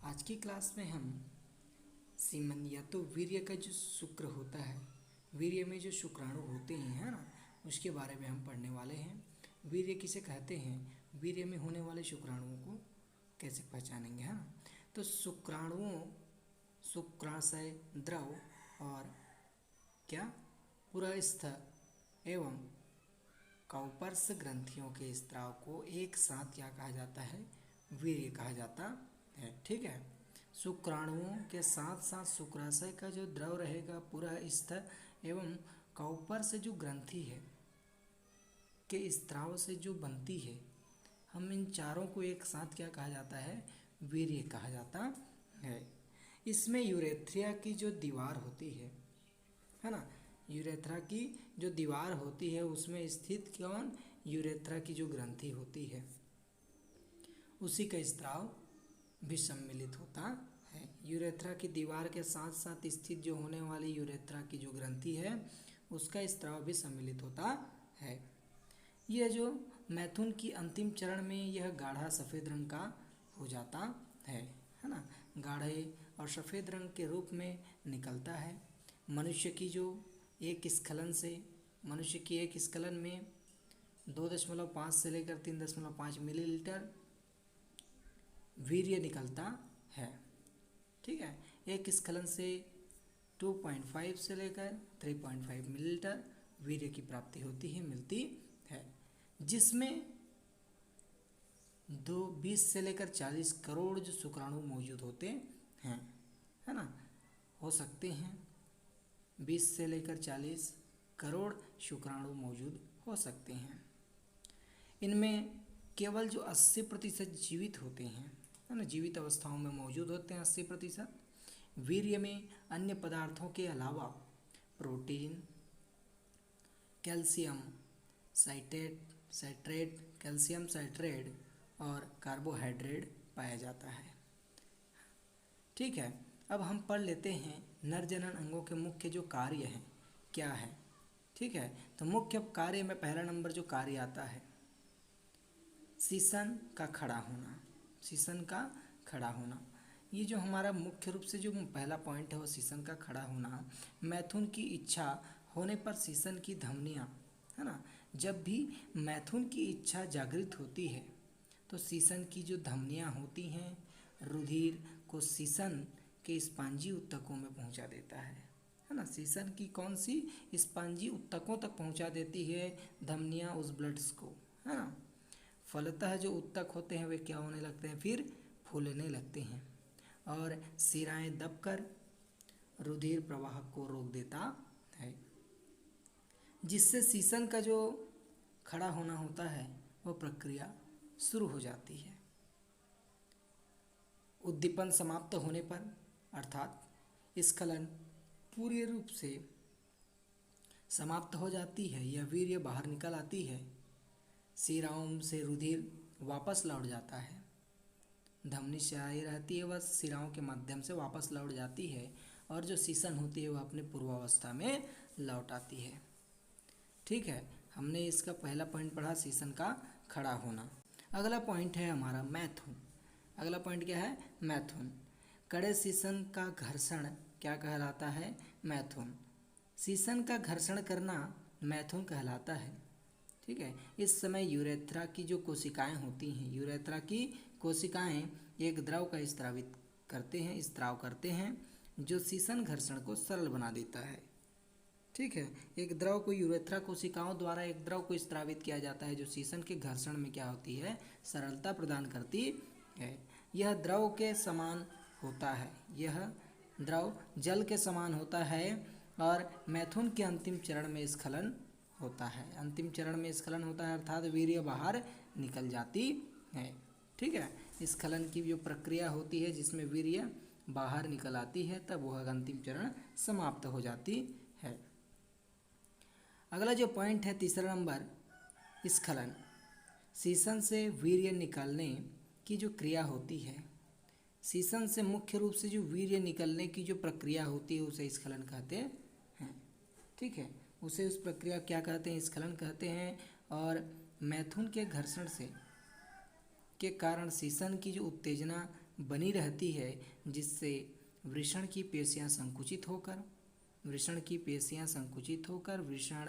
आज की क्लास में हम सीमन या तो वीर्य का जो शुक्र होता है, वीर्य में जो शुक्राणु होते हैं, है ना, उसके बारे में हम पढ़ने वाले हैं। वीर्य किसे कहते हैं, वीर्य में होने वाले शुक्राणुओं को कैसे पहचानेंगे, है ना। तो शुक्राणुओं, शुक्राशय द्रव और क्या पुरस्थ एवं कौपर्स ग्रंथियों के स्त्राव को एक साथ क्या कहा जाता है, वीर्य कहा जाता है। ठीक है, शुक्राणुओं के साथ साथ शुक्राशय का जो द्रव रहेगा पुरस्थ एवं कौपर्स जो ग्रंथि है के स्त्राव से जो बनती है, हम इन चारों को एक साथ क्या कहा जाता है, वीर्य कहा जाता है। इसमें यूरेथ्रिया की जो दीवार होती है ना, यूरेथ्रा की जो दीवार होती है उसमें स्थित कौन, यूरेथ्रा की जो ग्रंथि होती है उसी का स्त्राव भी सम्मिलित होता है। यूरेथ्रा की दीवार के साथ साथ स्थित जो होने वाली यूरेथ्रा की जो ग्रंथि है उसका स्त्राव भी सम्मिलित होता है। यह जो मैथुन की अंतिम चरण में यह गाढ़ा सफ़ेद रंग का हो जाता है ना, गाढ़े और सफ़ेद रंग के रूप में निकलता है। मनुष्य की जो एक स्खलन से, मनुष्य की एक स्खलन में 2.5 से लेकर 3.5 मिलीलीटर वीर्य निकलता है। ठीक है, एक स्खलन से 2.5 से लेकर 3.5 मिलीलीटर वीर्य की प्राप्ति होती है, मिलती है, जिसमें 20 से लेकर 40 करोड़ जो शुक्राणु मौजूद होते हैं, है ना, हो सकते हैं 20 से लेकर 40 करोड़ शुक्राणु मौजूद हो सकते हैं। इनमें केवल जो 80% जीवित होते हैं, है ना, जीवित अवस्थाओं में मौजूद होते हैं 80%। वीर्य में अन्य पदार्थों के अलावा protein, calcium citrate, calcium citrate और कार्बोहाइड्रेट पाया जाता है। ठीक है, अब हम पढ़ लेते हैं नर जनन अंगों के मुख्य जो कार्य हैं क्या है। ठीक है, तो मुख्य कार्य में पहला नंबर जो कार्य आता है, सीसन का खड़ा होना, सीसन का खड़ा होना। ये जो हमारा मुख्य रूप से जो पहला पॉइंट है वो सीसन का खड़ा होना। मैथुन की इच्छा होने पर सीसन की धमनियाँ, है ना, जब भी मैथुन की इच्छा जागृत होती है तो सीसन की जो धमनियाँ होती हैं रुधिर को सीसन के स्पांजी उत्तकों में पहुंचा देता है ना। सीसन की कौन सी स्पांजी उत्तकों तक पहुंचा देती है धमनियाँ उस ब्लड्स को, है ना। फलतः जो उत्तक होते हैं वे क्या होने लगते हैं, फिर फूलने लगते हैं और सिराएं दबकर रुधिर प्रवाह को रोक देता है, जिससे सीसन का जो खड़ा होना होता है वो प्रक्रिया शुरू हो जाती है। उद्दीपन समाप्त होने पर अर्थात स्खलन पूरी रूप से समाप्त हो जाती है, यह वीर्य बाहर निकल आती है, सिराओं से रुधिर वापस लौट जाता है, धमनी सिराई रहती है वह सिराओं के माध्यम से वापस लौट जाती है और जो सीसन होती है वह अपने पूर्वावस्था में लौट आती है। ठीक है, हमने इसका पहला पॉइंट पढ़ा सीसन का खड़ा होना। अगला पॉइंट है हमारा मैथुन। अगला पॉइंट क्या है, मैथुन। कड़े सीसन का घर्षण क्या कहलाता है, मैथुन। सीसन का घर्षण करना मैथुन कहलाता है। ठीक है, इस समय यूरेथ्रा की जो कोशिकाएं होती हैं, यूरेथ्रा की कोशिकाएं एक द्रव का स्त्राव करते हैं जो सीसन घर्षण को सरल बना देता है। ठीक है, एक द्रव को यूरेथ्रा कोशिकाओं द्वारा एक द्रव को स्त्रावित किया जाता है जो सीसन के घर्षण में क्या होती है, सरलता प्रदान करती है। यह द्रव के समान होता है, यह द्रव जल के समान होता है और मैथुन के अंतिम चरण में स्खलन होता है। अंतिम चरण में स्खलन होता है अर्थात वीर्य बाहर निकल जाती है। ठीक है, स्खलन की जो प्रक्रिया होती है जिसमें वीर्य बाहर निकल आती है तब वह अंतिम चरण समाप्त हो जाती है। अगला जो पॉइंट है तीसरा नंबर, स्खलन। सीसन से वीर्य निकलने की जो क्रिया होती है, सीसन से मुख्य रूप से जो वीर्य निकलने की जो प्रक्रिया होती है उसे स्खलन कहते हैं। ठीक है, उसे उस प्रक्रिया क्या कहते हैं, स्खलन कहते हैं। और मैथुन के घर्षण से के कारण सीसन की जो उत्तेजना बनी रहती है, जिससे वृषण की पेशियां संकुचित होकर वृषण,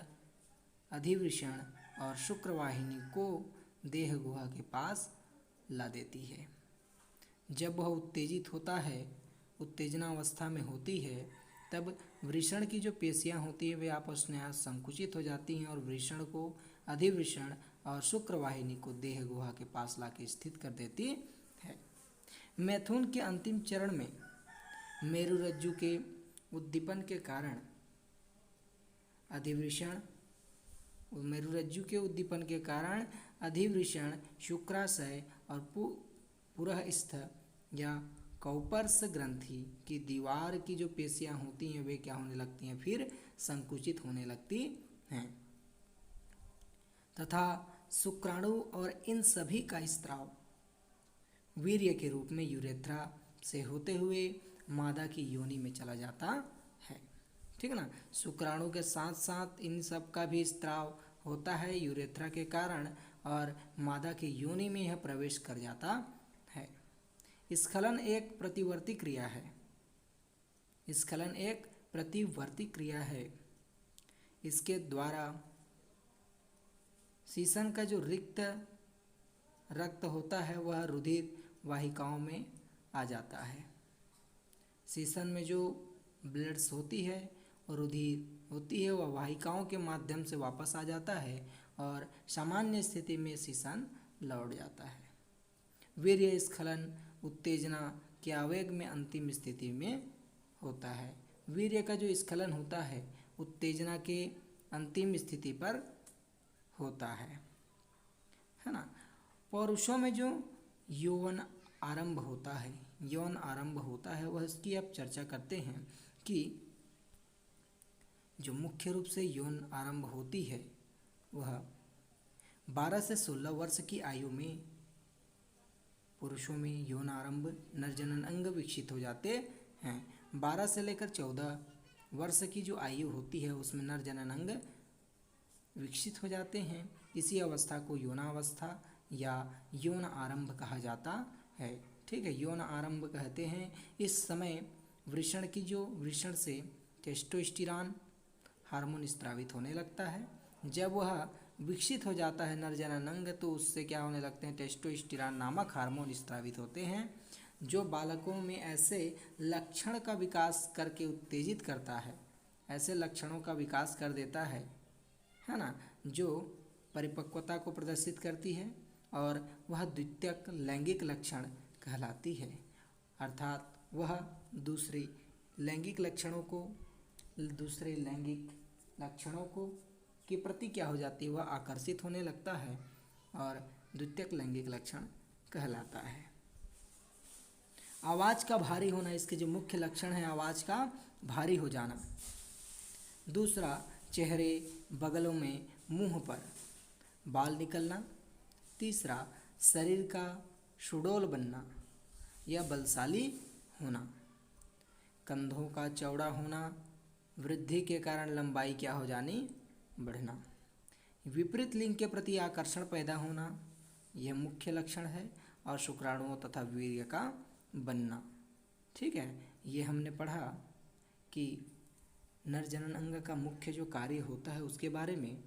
अधिवृषण और शुक्रवाहिनी को देह गुहा के पास ला देती है। जब वह उत्तेजित होता है, उत्तेजनावस्था में होती है, तब वृषण की जो पेशियां होती हैं वे आपस में संकुचित हो जाती हैं और वृषण को, अधिवृषण और शुक्रवाहिनी को देह गुहा के पास लाके स्थित कर देती है। मैथुन के अंतिम चरण में मेरुरज्जु के उद्दीपन के कारण अधिवृषण, शुक्राशय और पुरःस्थ या कौपर्स ग्रंथि की दीवार की जो पेशियां होती हैं वे क्या होने लगती हैं, फिर संकुचित होने लगती हैं तथा शुक्राणु और इन सभी का स्त्राव वीर्य के रूप में यूरेथ्रा से होते हुए मादा की योनि में चला जाता है। ठीक है ना। शुक्राणु के साथ साथ इन सब का भी स्त्राव होता है यूरेथ्रा के कारण और मादा की योनि में यह प्रवेश कर जाता है। स्खलन एक प्रतिवर्ती क्रिया है। इसके द्वारा शीशन का जो रिक्त रक्त होता है वह रुधिर वाहिकाओं में आ जाता है। शीशन में जो ब्लड्स होती है और रुधिर होती है वह वाहिकाओं के माध्यम से वापस आ जाता है और सामान्य स्थिति में शीशन लौट जाता है। वीर्य स्खलन उत्तेजना के आवेग में अंतिम स्थिति में होता है। वीर्य का जो स्खलन होता है उत्तेजना के अंतिम स्थिति पर होता है ना। पौरुषों में जो यौवन आरंभ होता है वह इसकी अब चर्चा करते हैं कि जो मुख्य रूप से यौन आरंभ होती है वह 12 से 16 वर्ष की आयु में पुरुषों में यौन आरंभ नरजनन अंग विकसित हो जाते हैं। 12 से लेकर 14 वर्ष की जो आयु होती है उसमें नरजनन अंग विकसित हो जाते हैं। इसी अवस्था को यौनावस्था या यौन आरंभ कहा जाता है। ठीक है, यौन आरंभ कहते हैं। इस समय वृषण से टेस्टोस्टेरोन हार्मोन स्रावित होने लगता है। जब वह विकसित हो जाता है नरजनन अंग तो उससे क्या होने लगते हैं, टेस्टोस्टेरोन नामक हार्मोन स्रावित होते हैं जो बालकों में ऐसे लक्षण का विकास करके उत्तेजित करता है, ऐसे लक्षणों का विकास कर देता है ना, जो परिपक्वता को प्रदर्शित करती है और वह द्वितीयक लैंगिक लक्षण कहलाती है। अर्थात वह दूसरे लैंगिक लक्षणों को के प्रति क्या हो जाती है, वह आकर्षित होने लगता है और द्वितीयक लैंगिक लक्षण कहलाता है। आवाज़ का भारी होना, इसके जो मुख्य लक्षण है आवाज़ का भारी हो जाना। दूसरा, चेहरे, बगलों में, मुंह पर बाल निकलना। तीसरा, शरीर का सुडौल बनना या बलशाली होना। कंधों का चौड़ा होना, वृद्धि के कारण लंबाई क्या हो जानी, बढ़ना। विपरीत लिंग के प्रति आकर्षण पैदा होना, यह मुख्य लक्षण है। और शुक्राणुओं तथा वीर्य का बनना। ठीक है, ये हमने पढ़ा कि नरजनन अंग का मुख्य जो कार्य होता है उसके बारे में।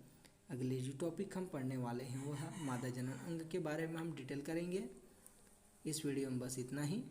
अगले जो टॉपिक हम पढ़ने वाले हैं वह मादा जनन अंग के बारे में हम डिटेल करेंगे। इस वीडियो में बस इतना ही।